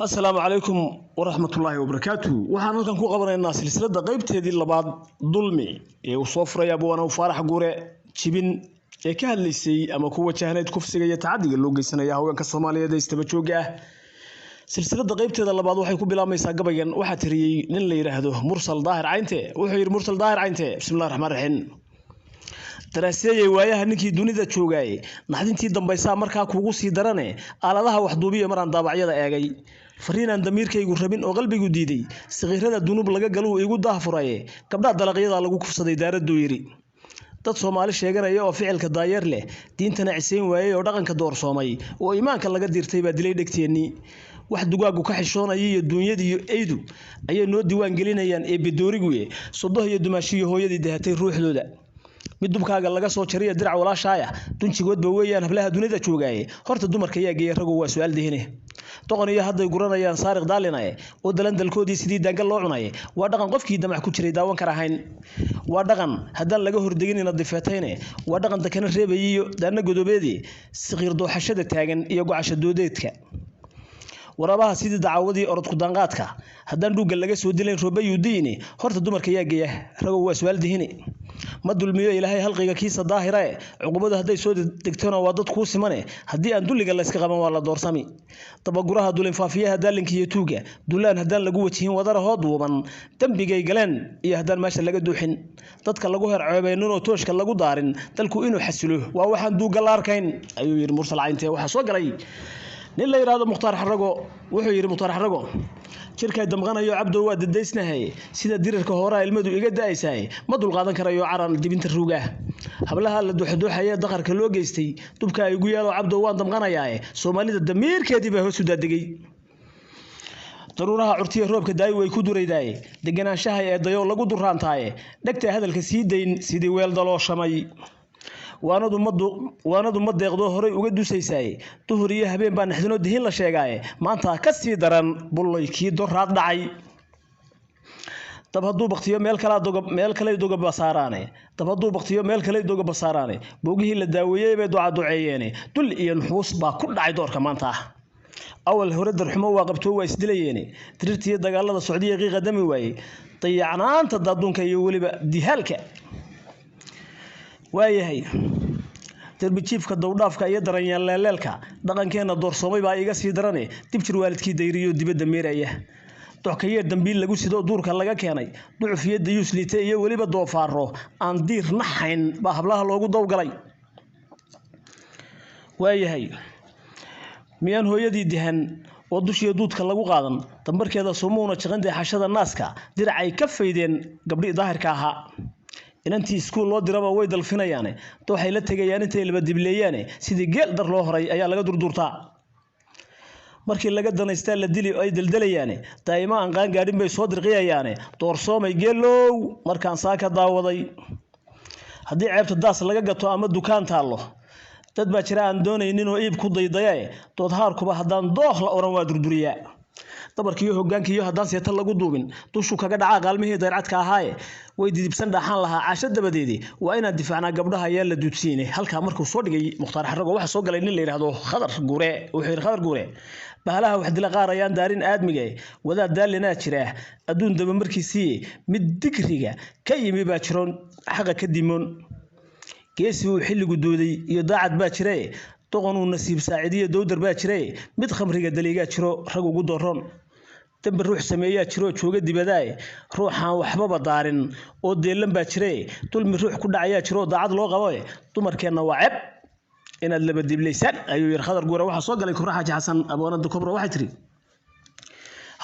السلام عليكم ورحمة الله وبركاته. waxaan halkan ku qabanaynaa silsilada qaybteedii labaad dulmi ee uu soo furay Abwana Faarax Guure jibin ee ka hadlaysay ama ku wajahnayd kufsiga iyo tacadiga loo geysanaya haweenka Soomaaliyeed ee istaba jooga ah. silsilada qaybteeda labaad waxay ku bilaabmaysaa gabaygan waxa tiriyay nin la yiraahdo Mursal Daahir Caynte. wuxuu yiri Mursal Daahir Caynte bismillaahir rahmaanir rahiim. daraaseeyay waayaha ninkii dunida joogay naxdintii dambaysa markaa kuugu sii darane aaladaha wax duubiyo maraan daabacyada eegay fariinaan damiirkaygu rabin oo qalbigu diiday saqiirada dunub laga galo igu daahfuray gabdha dalaqyada lagu kufsaday daaradu yiri dad Soomaali sheeganaya oo ficilka daayeer leh diintana ciiseen waayay oo dhaqanka doorsoomay oo iimaanka laga dirtay baa dilay dhagteeni wax dugaagu ka xishoonay iyo dunyadii aydu ayay noo diiwaan gelinayaan ee bidoorigu sodoh iyo dumaashiyo hooyadii dahatay ruuxdooda mid dubkaaga laga soo jariyo dirac walaashaaya dunjigoodba weeyaan hablaha dunida joogay horta dumarka yaa geeyay ragu waa su'aal dihine doqon iyo hadday guranayaan saariq daalinay oo dalandalkoodii sidii dangal loo cunay waa dhaqan qofkii damac ku jiray daawan kara ahayn waa dhaqan haddaan laga hordegin in difeetayne waa dhaqan dakana reebayiyo daana godobeedii saqiir dooxashada taagan iyo gocasha doodeedka warabaha sidii dacwadii orod ku danqaadka haddaan dhuugal laga soo dilayn roobayu diini horta dumarka yaa geeya ragu waa su'aal dihine ma dulmiyo ilaahay halqiga kiisa daahira cuqubada haday soo degtona waa dad ku simane hadii aan duliga la iska qaban waa la doorsami tabaguraha dulin faafiyaha daalinkiyo tuuga dulaan hadaan lagu wajihin wadara hooduuban dambigay galeen iyo hadaan meesha laga duuxin dadka lagu herceebeeyno oo tooshka lagu daarin dalku inuu xasilo waa waxaan duuga la arkayn ayuu yiri Mursal Caynte waxa soo galay nin la yiraahdo Mukhtaar Xarago wuxuu yiri Mukhtaar Xarago shirkay damqanayo cabdo waa dadeysnahay sida dirirka hore ilmadu iga daaysay ma dul qaadan karayo caran dibinta ruuga hablaha la duxduuxaya daqarka loo geystay dubka ay ugu yeelo cabdo waan damqanayaa Soomaalida damiirkeedii baa hoos u daadagay daruuraha curtiya roobka daay way ku durayday deganaanshaha ee dayo lagu duraantaay dhagta hadalka sii deyn sidii weel dalooshamay waanadu ma deeqdo hore uga dusaysay duhuriye habeen baan naxdino dihin la sheegay maanta ka sii daran bullaykii doraad dhacay tabadu baqtiyo meel kale doga basaaraane boogihii la daaweeyay bay duceeyeen dul iyo nuxuus baa ku dhacay doorka maanta awal hore darxumo waa qabto waa isdilayeen tirirtii dagaalada Sacuudiga qiiqa dami waayay dayacnaanta dadunka iyo waliba dihaalka waayahay darbijiifka dawdhaafka iyo daranyaan leelka dhaqankeena doorsoomay baa iga sii darane dib jir waalidkii dayriyo dibadda meeraya doxkaye dambiil lagu sido duurka laga keenay ducufiyada yuslite iyo waliba doofaaro aan diir naxayn baa hablaha loogu dawgalay waayahay miyaan hooyadii dihan oo dushiyo duudka lagu qaadan dambarkeeda Soomauna jaqandii xashada naaska diracay ka faydeen gabdhi daahirka ahaa inantii iskuul loo diraba way dalfinayaan waxay la tagayaan intay laba dibleeyaan sidii geel dar loo horay ayaa laga durdurtaa markii laga danaystaa la dili ay daldalayaan daayima aan qaan gaadhin bay soo dirqiyayaan doorsoomay geelow markaan saaka daawaday hadii ceebta daas laga gato ama dukaan taalo dad baa jira aan doonaynin oo iib ku daydayay dood haarkuba hadaan doox la oran waa durduriyaa dabarkiyo hoggaankiyo hadaan seeta lagu duubin dushu kaga dhaca qaalmihii dayrcadka ahaaye way didibsan dhaxan lahaa caasha dabadeedii waa inaan difaacnaa gabdhaha ayaa la duudsiinay halka markuu soo dhigay Mukhtaar Xarago waxa soo galay nin la yiraahdo Khadar Guure wuxuu yiri Khadar Guure bahalaha wax dila qaarayaan daarin aadmiga wada daalina jira aduun daba markiisii mid digriga ka yimi baa jiroon xaqa ka dimoon geesi uu xilligu dooday iyo daacad baa jiray doqon uu nasiib saacidiyo dowdar baa jiray mid khamriga daliga jiro rag ugu dooron dambe ruux sameeyaa jiro jooga dibadaay ruuxan waxba daarin oo deelan baa jiray dulmi ruux ku dhacaya jiro daacad loo qabo dumarkeena waa ceeb inaad laba diblaysan ayuu yir Khadar Guure waxa soo galay Kuraxa Xasan Abwana Kubra waxa tiri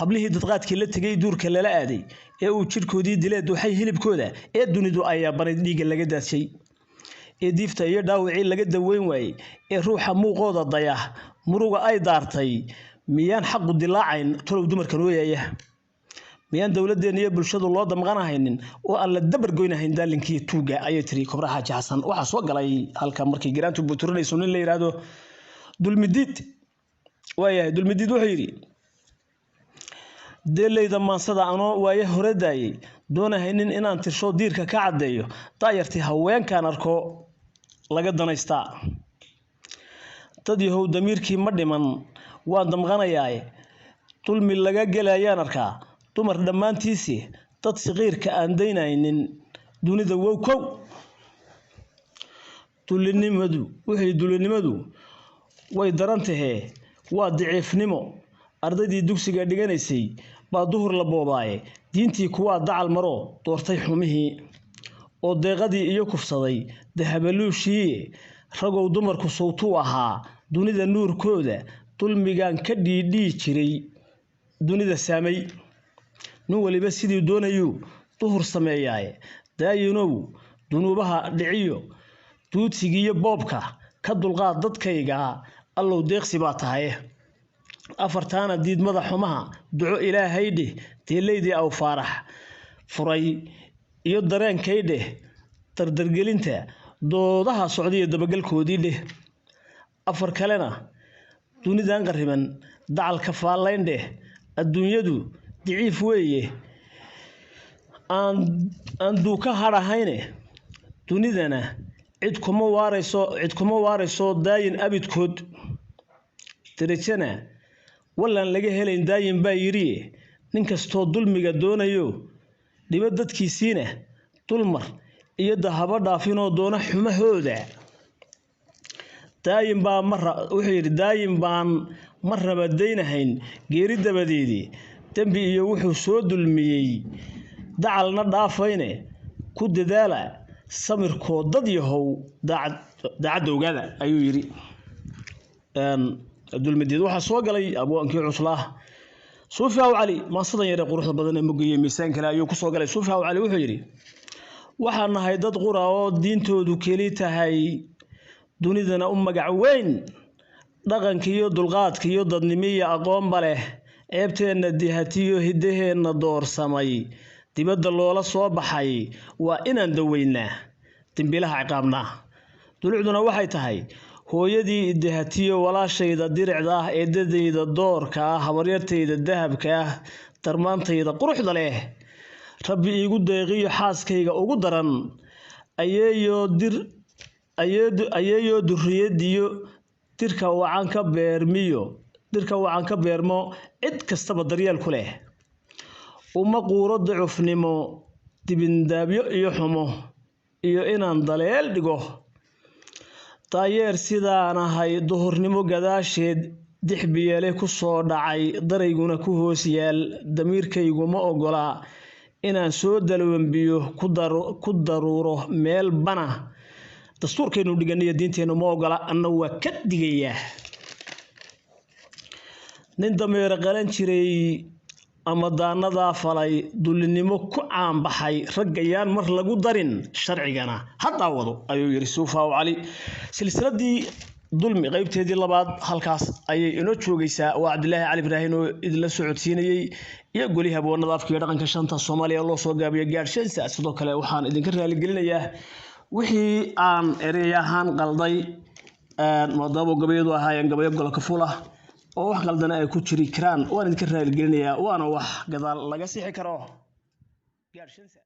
hablihii dadqaadkii la tagay duurka lala aaday ee uu jirkoodii dileed waxay hilibkooda ee dunidu ayaa baray dhiiga laga daashay ee diifta iyo dhaawacii laga daweyn waayay ee ruuxa muuqooda daya muruga ay daartay miyaan xaq u dilaacayn tolow dumarka nooyaya miyaan dawladdeena iyo bulshadu loo damqanahaynin oo aan la dabar goynahayn daalinkii tuuga ayay tiri Kuraxa Xasan waxa soo galay halka markii garaantu buuturinayso nin la yiraahdo dulmidid waayahay dulmidid wuxuu yiri deelayda maansada anoo waaye hore daayay doonahaynin inaan tirsho diirka ka cadeeyo taayartii haweenkan arko laga danaystaa dad yahow damiirkii ma dhiman waan damqanayaa dulmi laga gelayaan arkaa dumar dhammaantiisii dad saqiirka aan daynaynin dunida wow kow dulinimadu way daran tahay waa daciifnimo ardaydii dugsiga dhiganaysay baa duhur la boobaaye diintii kuwa dacal maro doortay xumihii oo deeqadii iyo kufsaday dahabaluushii ragow dumarku sawtuu ahaa dunida nuurkooda dulmigan ka dhiidhii jiray dunida saamay nin waliba sidii doonayuu duhur sameeyay daayinow dunuubaha dhiciyo duudsigiyo boobka ka dulqaad dadkayga allow deeqsi baa tahay afartaana diidmada xumaha duco ilaahay dheh teeleydii aw faarax furay iyo dareenkayde dardargelinta doodaha socdiyo dabagalkoodii dheh afar kalena dunidan qariban dacalka faalayn dheh adduunyadu diciif weeye aan duuka hadhahayne dunidana cid kuma waarayso daayin abidkood darajana wallaan laga helayn daayin baa yiri nin kastoo dulmiga doonayo dhiba dadkiisiina dulmar iyo dahaba dhaafinoo doona xumahooda daayin baan mar raba daynahayn geeri dabadeedii dambi iyo wuxuu soo dulmiyey dacalna dhaafayne ku dadaala samirkoo dad yahow daacadda ogaada ayuu yiri dulmideed waxaa soo galay abwaankii cuslaa suufi aw cali maasadan yare quruxda badan ee mugayay miisaan kale ayuu ku soo galay suufi aw cali wuxuu yiri waxaan nahay dad qura oo diintoodu keli tahay dunidana u magac weyn dhaqankiyo dulqaadkiyo dadnimiyo aqoonba leh ceebteenna dihatiyo hiddaheenna doorsamay dibadda loola soo baxay waa inaan daweynaa dembilaha ciqaabnaa dulucduna waxay tahay hooyadii idahatiyo walaashayda diricda ah eedadayda doorka ah habaryartayda dahabka ah darmaantayda quruxda leh rabbi iigu deeqiyo xaaskayga ugu daran ayeeyo durriyadiyo dirka wacan ka beermo cid kastaba daryeel ku leh uma quuro dacufnimo dibindaabyo iyo xumo iyo inaan daleel dhigo taayeer sidaan ahay duhurnimo gadaasheed dixbiyele ku soo dhacay darayguna ku hoos yaal damiirkaygu ma ogola inaan soo dalwanbiyo ku daruuro meel bana dastuurkaynu dhiganiyo diinteennu ma ogola anna waa ka digayaa nin dameer qalan jiray ama daanadaa falay dulinimo ku caanbaxay raggayaan mar lagu darin sharcigana haddaa wado ayuu yiri suufi aw cali silsiladii dulmi qaybteedii labaad halkaas ayay inoo joogaysaa waa cabdilaahi cali ibraahin oo idla socodsiinayay iyo goliha boonada afkiga dhaqanka shanta Soomaaliya loo soo gaabiyo gaarshaysa sidoo kale waxaan idinka raali gelinayaa wixii aan ereyahan qalday maadaama gabayadu ahaayeen gabayo golka fuula oo wax qaldana ay ku jiri karaan waan idinka raali gelinayaa waana wax gadaal laga sixi karo gaarshaysa